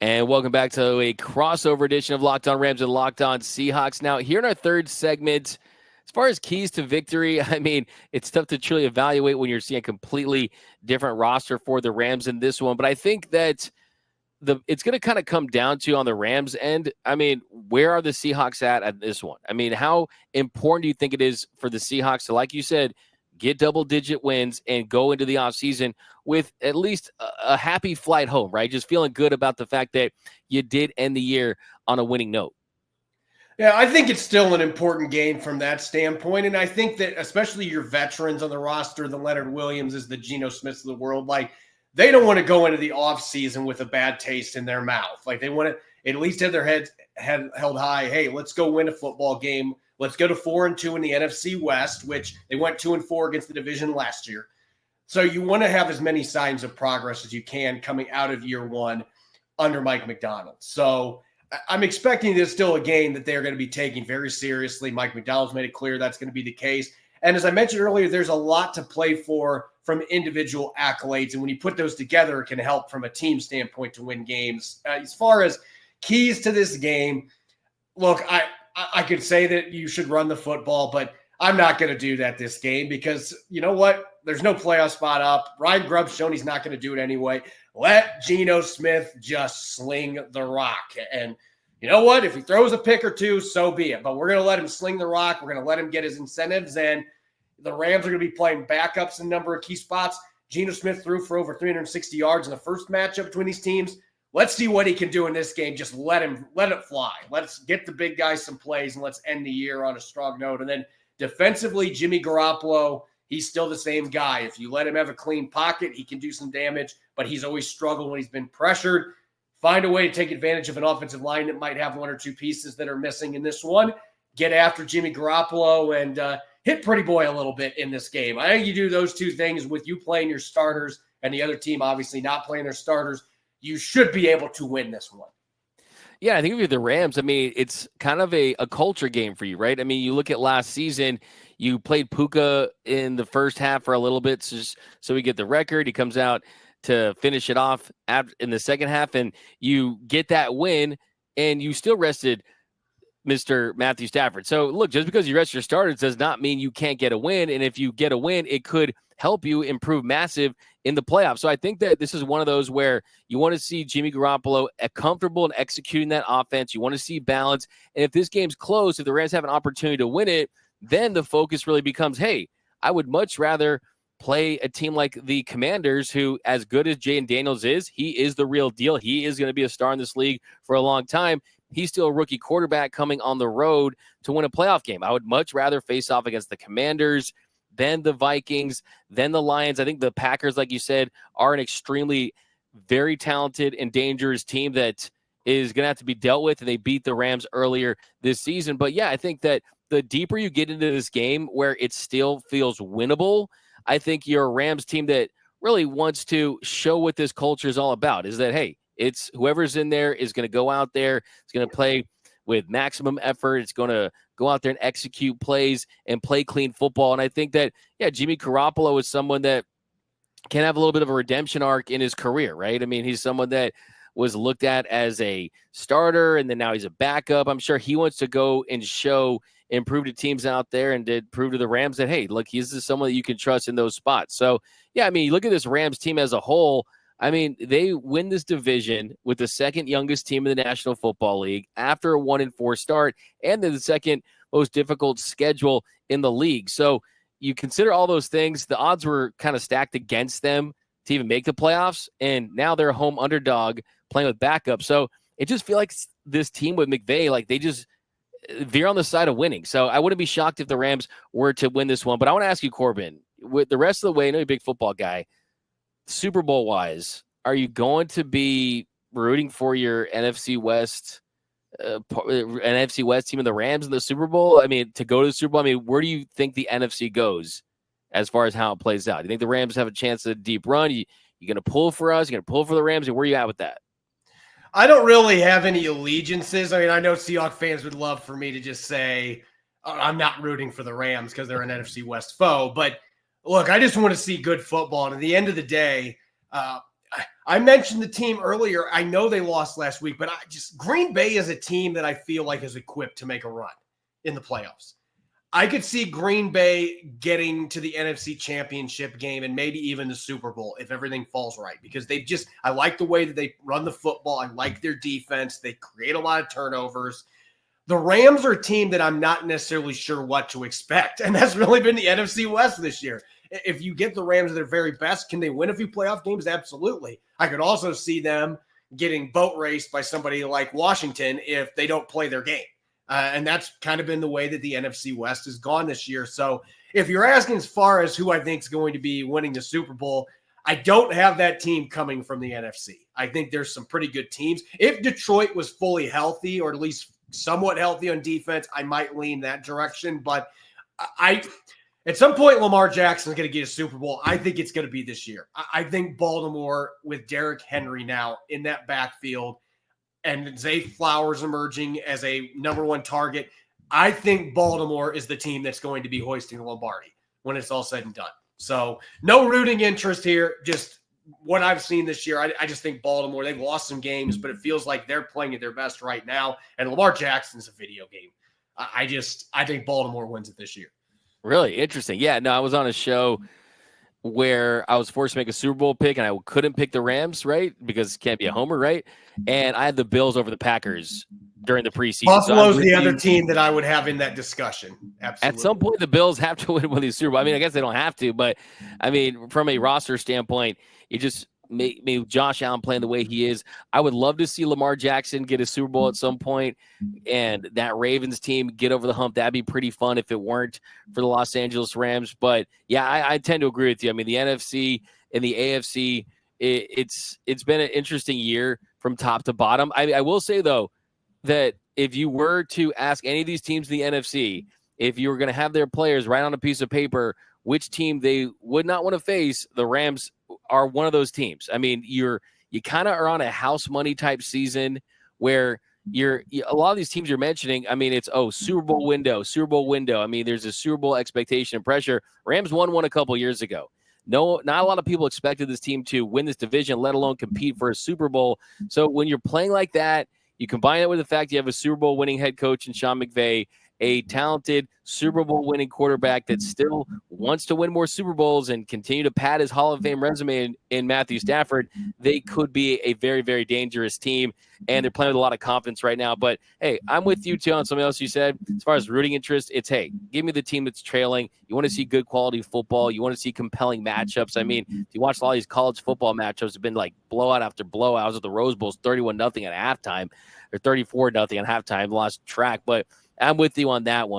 And welcome back to a crossover edition of Locked On Rams and Locked On Seahawks. Now, here in our third segment, as far as keys to victory, I mean, it's tough to truly evaluate when you're seeing a completely different roster for the Rams in this one. But I think that it's going to kind of come down to on the Rams end. I mean, where are the Seahawks at this one? I mean, how important do you think it is for the Seahawks to, like you said, get double-digit wins and go into the offseason with at least a happy flight home, right? Just feeling good about the fact that you did end the year on a winning note. Yeah, I think it's still an important game from that standpoint. And I think that especially your veterans on the roster, the Leonard Williamses, the Geno Smiths of the world, like they don't want to go into the offseason with a bad taste in their mouth. Like they want to at least have their heads held high. Hey, let's go win a football game. Let's go to 4-2 in the NFC West, which they went 2-4 against the division last year. So you want to have as many signs of progress as you can coming out of year one under Mike Macdonald. So I'm expecting this still a game that they're going to be taking very seriously. Mike Macdonald's made it clear that's going to be the case. And as I mentioned earlier, there's a lot to play for from individual accolades. And when you put those together, it can help from a team standpoint to win games. As far as keys to this game, look, I could say that you should run the football, but I'm not going to do that this game because you know what? There's no playoff spot up. Ryan Grubb's shown he's not going to do it anyway. Let Geno Smith just sling the rock. And you know what? If he throws a pick or two, so be it. But we're going to let him sling the rock. We're going to let him get his incentives. And the Rams are going to be playing backups in a number of key spots. Geno Smith threw for over 360 yards in the first matchup between these teams. Let's see what he can do in this game. Just let it fly. Let's get the big guys some plays, and let's end the year on a strong note. And then defensively, Jimmy Garoppolo, he's still the same guy. If you let him have a clean pocket, he can do some damage, but he's always struggled when he's been pressured. Find a way to take advantage of an offensive line that might have one or two pieces that are missing in this one. Get after Jimmy Garoppolo and hit Pretty Boy a little bit in this game. I think you do those two things with you playing your starters and the other team obviously not playing their starters. You should be able to win this one. Yeah, I think if you're the Rams, I mean, it's kind of a culture game for you, right? I mean, you look at last season, you played Puka in the first half for a little bit so we get the record. He comes out to finish it off in the second half, and you get that win, and you still rested Mr. Matthew Stafford. So, look, just because you rest your starters does not mean you can't get a win, and if you get a win, it could help you improve massive in the playoffs. So I think that this is one of those where you want to see Jimmy Garoppolo comfortable in executing that offense. You want to see balance. And if this game's close, if the Rams have an opportunity to win it, then the focus really becomes, hey, I would much rather play a team like the Commanders, who, as good as Jaden Daniels is, he is the real deal. He is going to be a star in this league for a long time. He's still a rookie quarterback coming on the road to win a playoff game. I would much rather face off against the Commanders then the Vikings, then the Lions. I think the Packers, like you said, are an extremely very talented and dangerous team that is going to have to be dealt with, and they beat the Rams earlier this season. But, yeah, I think that the deeper you get into this game where it still feels winnable, I think you're a Rams team that really wants to show what this culture is all about, is that, hey, it's whoever's in there is going to go out there, it's going to play with maximum effort. It's going to go out there and execute plays and play clean football. And I think that, yeah, Jimmy Garoppolo is someone that can have a little bit of a redemption arc in his career, right? I mean, he's someone that was looked at as a starter, and then now he's a backup. I'm sure he wants to go and show and prove to teams out there and did prove to the Rams that, hey, look, he's someone that you can trust in those spots. So, yeah, I mean, you look at this Rams team as a whole. I mean, they win this division with the second youngest team in the National Football League after a 1-4 start, and then the second most difficult schedule in the league. So you consider all those things, the odds were kind of stacked against them to even make the playoffs, and now they're a home underdog playing with backup. So it just feels like this team with McVay, like they're on the side of winning. So I wouldn't be shocked if the Rams were to win this one. But I want to ask you, Corbin, with the rest of the way, I know you're a big football guy, Super Bowl wise, are you going to be rooting for your NFC West team in the Rams in the Super Bowl? I mean, to go to the Super Bowl, I mean, where do you think the NFC goes as far as how it plays out? Do you think the Rams have a chance at a deep run? You going to pull for us? You going to pull for the Rams? And where are you at with that? I don't really have any allegiances. I mean, I know Seahawks fans would love for me to just say, I'm not rooting for the Rams because they're an NFC West foe. But look, I just want to see good football. And at the end of the day, I mentioned the team earlier. I know they lost last week, but Green Bay is a team that I feel like is equipped to make a run in the playoffs. I could see Green Bay getting to the NFC Championship game and maybe even the Super Bowl if everything falls right, because I like the way that they run the football. I like their defense. They create a lot of turnovers. The Rams are a team that I'm not necessarily sure what to expect, and that's really been the NFC West this year. If you get the Rams at their very best, can they win a few playoff games? Absolutely. I could also see them getting boat raced by somebody like Washington if they don't play their game. And that's kind of been the way that the NFC West has gone this year. So if you're asking as far as who I think is going to be winning the Super Bowl, I don't have that team coming from the NFC. I think there's some pretty good teams. If Detroit was fully healthy, or at least somewhat healthy on defense, I might lean that direction. But at some point, Lamar Jackson is going to get a Super Bowl. I think it's going to be this year. I think Baltimore, with Derrick Henry now in that backfield, and Zay Flowers emerging as a number one target, I think Baltimore is the team that's going to be hoisting the Lombardi when it's all said and done. So no rooting interest here, just what I've seen this year. I just think Baltimore, they've lost some games, but it feels like they're playing at their best right now. And Lamar Jackson's a video game. I think Baltimore wins it this year. Really interesting. Yeah, no, I was on a show where I was forced to make a Super Bowl pick, and I couldn't pick the Rams, right? Because it can't be a homer, right? And I had the Bills over the Packers during the preseason. Buffalo's the other team that I would have in that discussion. Absolutely. At some point, the Bills have to win the Super Bowl. I mean, I guess they don't have to, but I mean, from a roster standpoint, it just maybe Josh Allen playing the way he is. I would love to see Lamar Jackson get a Super Bowl at some point, and that Ravens team get over the hump. That'd be pretty fun if it weren't for the Los Angeles Rams. But yeah, I tend to agree with you. I mean, the NFC and the AFC, it's been an interesting year from top to bottom. I will say though that if you were to ask any of these teams in the NFC, if you were going to have their players write on a piece of paper which team they would not want to face, the Rams are one of those teams. I mean, you kind of are on a house money type season where a lot of these teams you're mentioning. I mean, it's Super Bowl window. I mean, there's a Super Bowl expectation and pressure. Rams won one a couple years ago. No, not a lot of people expected this team to win this division, let alone compete for a Super Bowl. So when you're playing like that, you combine it with the fact you have a Super Bowl winning head coach in Sean McVay, a talented Super Bowl winning quarterback that still wants to win more Super Bowls and continue to pad his Hall of Fame resume in Matthew Stafford, they could be a very, very dangerous team. And they're playing with a lot of confidence right now. But, hey, I'm with you, too, on something else you said. As far as rooting interest, it's, hey, give me the team that's trailing. You want to see good quality football. You want to see compelling matchups. I mean, if you watch a lot of these college football matchups, have been like blowout after blowout. At the Rose Bowl's 31-0 at halftime, or 34-0 at halftime. Lost track. But I'm with you on that one.